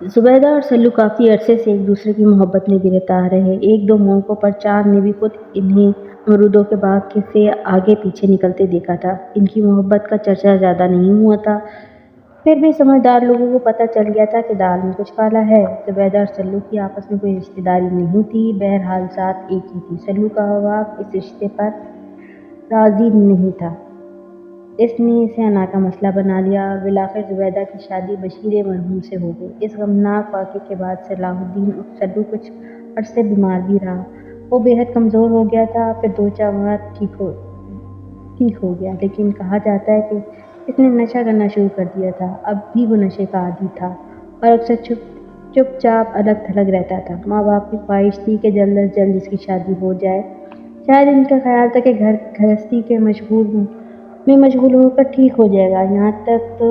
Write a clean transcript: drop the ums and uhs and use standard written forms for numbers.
زبیدہ اور سلو کافی عرصے سے ایک دوسرے کی محبت میں گرفتار رہے۔ ایک دو موقعوں پر چاند نے بھی خود انہیں امرودوں کے باغ سے آگے پیچھے نکلتے دیکھا تھا۔ ان کی محبت کا چرچا زیادہ نہیں ہوا تھا، پھر بھی سمجھدار لوگوں کو پتہ چل گیا تھا کہ دال میں کچھ کالا ہے۔ زبیدہ اور سلو کی آپس میں کوئی رشتہ داری نہیں تھی، بہرحال ذات ایک ہی تھی۔ سلو کا باپ اس رشتے پر راضی نہیں تھا، اس نے اسے انا کا مسئلہ بنا لیا اور بالآخر زبیدہ کی شادی بشیر مرحوم سے ہو گئی۔ اس غمناک واقعے کے بعد صلاح الدین عرف سلو کچھ عرصے بیمار بھی رہا۔ وہ بے حد کمزور ہو گیا تھا، پھر 2-4 ماہ ٹھیک ہو گیا، لیکن کہا جاتا ہے کہ اس نے نشہ کرنا شروع کر دیا تھا۔ اب بھی وہ نشے کا عادی تھا اور اکثر چپ چاپ الگ تھلگ رہتا تھا۔ ماں باپ کی خواہش تھی کہ جلد از جلد اس کی شادی ہو جائے۔ شاید ان کا خیال تھا کہ گھر گھرستی میں مشغول ہو کر ٹھیک ہو جائے گا۔ یہاں تک تو